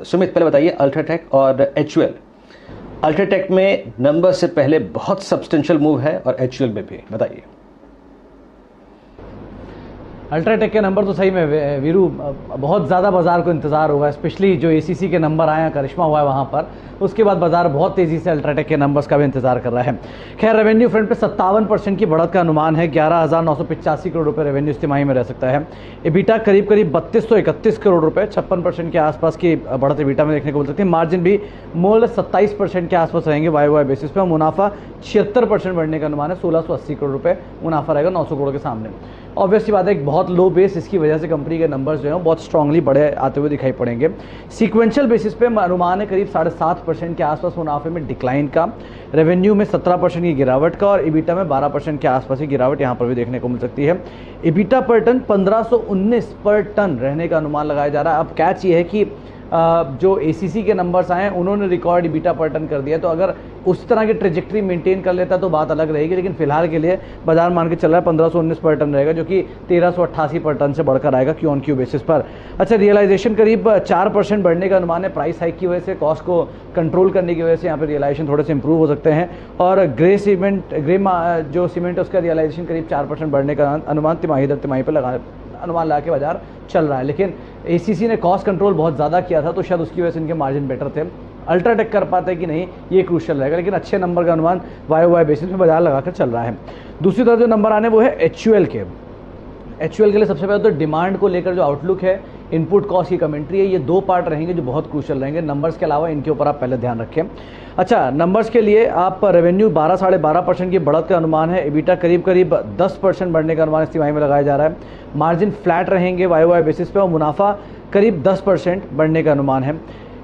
सुमित, पहले बताइए अल्ट्राटेक और एचयूएल। अल्ट्राटेक में नंबर से पहले बहुत सब्सटेंशियल मूव है और एचयूएल में भी, बताइए। अल्ट्राटेक के नंबर तो सही में वीरू बहुत ज़्यादा बाजार को इंतज़ार होगा, स्पेशली जो एसीसी के नंबर आए हैं, करिश्मा हुआ है वहाँ पर, उसके बाद बाजार बहुत तेज़ी से अल्ट्राटेक के नंबर्स का भी इंतजार कर रहा है। खैर, रेवेन्यू फ्रंट पे 57% की बढ़त का अनुमान है, 11,985 करोड़ रुपए रेवेन्यू इस तिमाही में रह सकता है। एबिटा करीब 3231 करोड़ रुपए, 56% के आसपास की बढ़त एबिटा में देखने को मिल सकती है। मार्जिन भी मोल 27% के आसपास रहेंगे वाई बेसिस पे, और मुनाफा 76% बढ़ने का अनुमान है, 1680 करोड़ रुपए मुनाफा रहेगा 900 करोड़ के सामने। ऑब्वियसली बात है, एक बहुत लो बेस, इसकी वजह से कंपनी के नंबर्स जो हैं बहुत स्ट्रांगली बढ़े आते हुए दिखाई पड़ेंगे। सीक्वेंशियल बेसिस पे अनुमान है करीब 7.5% के आसपास मुनाफे में डिक्लाइन का, रेवेन्यू में 17% की गिरावट का, और इबिटा में 12% के आसपास की गिरावट यहाँ पर भी देखने को मिल सकती है। इबिटा पर टन 1519 पर टन रहने का अनुमान लगाया जा रहा है। अब कैच ये है कि जो एसीसी के नंबर्स आए हैं उन्होंने रिकॉर्ड इबिटा पर टन कर दिया, तो अगर उस तरह की ट्रेजेक्ट्री मेंटेन कर लेता तो बात अलग रहेगी, लेकिन फिलहाल के लिए बाजार मान के चल रहा है 1519 पर टन रहेगा, जो कि 1388 पर टन से बढ़कर आएगा क्यू ऑन क्यू बेसिस पर। अच्छा, रियलाइजेशन करीब 4% बढ़ने का अनुमान है, प्राइस हाइक की वजह से, कॉस्ट को कंट्रोल करने की वजह से यहाँ पर रियलाइजेशन थोड़े से इंप्रूव हो सकते हैं। और ग्रे जो सीमेंट है उसका रियलाइजेशन करीब 4% बढ़ने का अनुमान तिमाही दर तिमाही पर अनुमान ला के बाजार चल रहा है। लेकिन एसीसी ने कॉस्ट कंट्रोल बहुत ज़्यादा किया था, तो शायद उसकी वजह से इनके मार्जिन बेटर थे। अल्ट्राटेक कर पाते हैं कि नहीं, ये क्रूशियल रहेगा, लेकिन अच्छे नंबर का अनुमान वाई बेसिस पे बाजार लगाकर चल रहा है। दूसरी तरफ जो नंबर आने वो है एचयूएल के। एचयूएल के लिए सबसे पहले तो डिमांड को लेकर जो आउटलुक है, इनपुट कॉस्ट की कमेंट्री है, ये दो पार्ट रहेंगे जो बहुत क्रूशियल रहेंगे। नंबर्स के अलावा इनके ऊपर आप पहले ध्यान रखें। अच्छा, नंबर्स के लिए आप रेवेन्यू 12-12.5% की बढ़त का अनुमान है, एबिटा करीब 10% बढ़ने का अनुमान इस तिमाही में लगाया जा रहा है। मार्जिन फ्लैट रहेंगे वाई बेसिस पे, और मुनाफा करीब 10% बढ़ने का अनुमान है।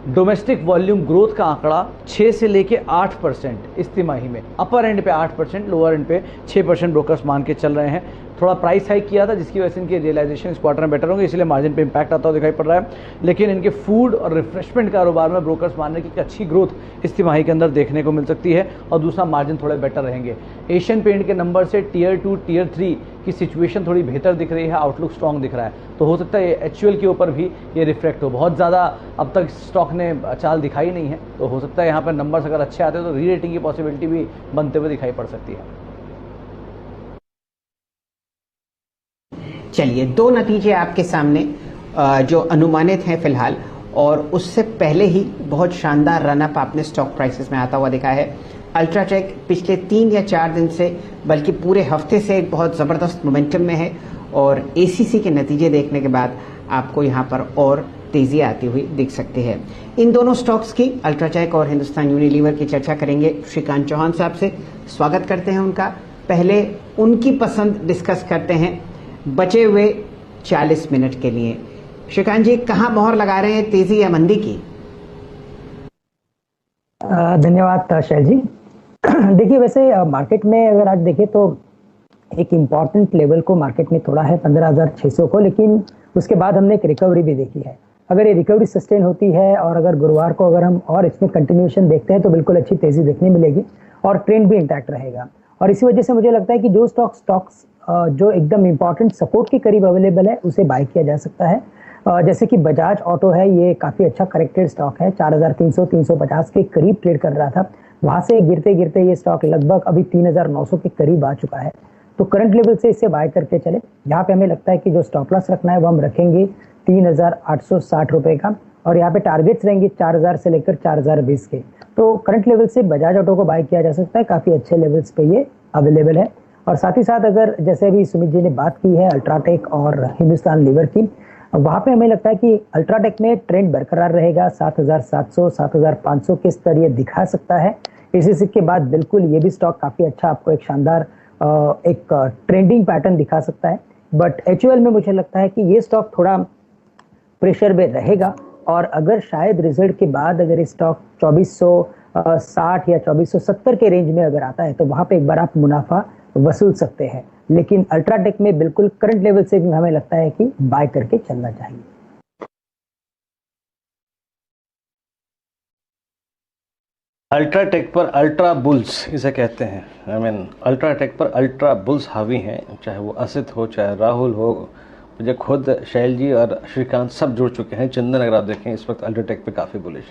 डोमेस्टिक वॉल्यूम ग्रोथ का आंकड़ा 6 से लेके 8% इस तिमाही में, अपर एंड पे 8%, लोअर एंड पे 6% ब्रोकर्स मान के चल रहे हैं। थोड़ा प्राइस हाइक किया था जिसकी वजह से इनके रियलाइजेशन इस क्वार्टर में बेटर होंगे, इसलिए मार्जिन पे इंपैक्ट आता हुआ दिखाई पड़ रहा है। लेकिन इनके फूड और रिफ्रेशमेंट कारोबार में ब्रोकर्स मान रहे हैं कि अच्छी ग्रोथ इस तिमाही के अंदर देखने को मिल सकती है, और दूसरा मार्जिन थोड़े बेटर रहेंगे। एशियन पेंट के नंबर से टियर 2 टियर 3 की सिचुएशन थोड़ी बेहतर दिख रही है, आउटलुक स्ट्रॉन्ग दिख रहा है, तो हो सकता है एचयूएल के ऊपर भी ये रिफ्लेक्ट हो। बहुत ज़्यादा अब तक स्टॉक ने चाल दिखाई नहीं है, तो हो सकता है यहाँ पर नंबर्स अगर अच्छे आते हैं तो री रेटिंग की पॉसिबिलिटी भी बनते हुए दिखाई पड़ सकती है। चलिए, दो नतीजे आपके सामने जो अनुमानित हैं फिलहाल, और उससे पहले ही बहुत शानदार रनअप आपने स्टॉक प्राइसेस में आता हुआ देखा है। अल्ट्राटेक पिछले 3 या 4 दिन से, बल्कि पूरे हफ्ते से एक बहुत ज़बरदस्त मोमेंटम में है, और एसीसी के नतीजे देखने के बाद आपको यहाँ पर और तेज़ी आती हुई दिख सकती है। इन दोनों स्टॉक्स की, अल्ट्राटेक और हिंदुस्तान यूनिलीवर की, चर्चा करेंगे श्रीकांत चौहान साहब से। स्वागत करते हैं उनका। पहले उनकी पसंद डिस्कस करते हैं बचे हुए 40 मिनट के लिए। श्रीकांत जी, कहाँ मोहर लगा रहे हैं, तेजी या मंदी की? धन्यवाद शैल जी। देखिए, वैसे मार्केट में अगर आज देखें तो एक इम्पॉर्टेंट लेवल को मार्केट ने तोड़ा है 15,600 को, लेकिन उसके बाद हमने एक रिकवरी भी देखी है। अगर ये रिकवरी सस्टेन होती है और अगर गुरुवार को अगर हम और इसमें कंटिन्यूएशन देखते हैं तो बिल्कुल अच्छी तेजी देखने मिलेगी और ट्रेंड भी इंटैक्ट रहेगा। और इसी वजह से मुझे लगता है कि जो स्टॉक्स जो एकदम इंपॉर्टेंट सपोर्ट के करीब अवेलेबल है उसे बाय किया जा सकता है। जैसे कि बजाज ऑटो है, ये काफ़ी अच्छा करेक्टेड स्टॉक है, 4,300-350 के करीब ट्रेड कर रहा था, वहाँ से गिरते गिरते ये स्टॉक लगभग अभी 3,900 के करीब आ चुका है। तो करंट लेवल से इसे बाय करके चले। यहाँ पे हमें लगता है कि जो स्टॉप लॉस रखना है वो हम रखेंगे 3,860 रुपये का, और यहाँ पे टारगेट्स रहेंगे 4,000 से लेकर 4,020 के। तो करंट लेवल से बजाज ऑटो को बाय किया जा सकता है, काफ़ी अच्छे लेवल्स पे ये अवेलेबल है। और साथ ही साथ अगर जैसे अभी सुमित जी ने बात की है अल्ट्राटेक और हिंदुस्तान लीवर की, वहाँ पे हमें लगता है कि अल्ट्राटेक में ट्रेंड बरकरार रहेगा, 7,700 7,500 के स्तर ये दिखा सकता है। इसी के बाद बिल्कुल ये भी स्टॉक काफ़ी अच्छा आपको एक शानदार एक ट्रेंडिंग पैटर्न दिखा सकता है। बट एचयूएल में मुझे लगता है कि ये स्टॉक थोड़ा प्रेशर में रहेगा, और अगर शायद रिजल्ट के बाद अगर ये स्टॉक 2460 या 2470 के रेंज में अगर आता है तो वहाँ पे एक बार आप मुनाफा वसूल सकते हैं। लेकिन अल्ट्राटेक में बिल्कुल करंट लेवल से भी हमें लगता है कि बाय करके चलना चाहिए। अल्ट्राटेक पर अल्ट्रा बुल्स इसे कहते हैं। अल्ट्राटेक पर अल्ट्रा बुल्स हावी हैं, चाहे वो असित हो, चाहे राहुल हो, मुझे खुद शैल जी और श्रीकांत सब जुड़ चुके हैं। चंदन अगर आप देखें इस वक्त अल्ट्राटेक पे काफ़ी बुलिश हैं।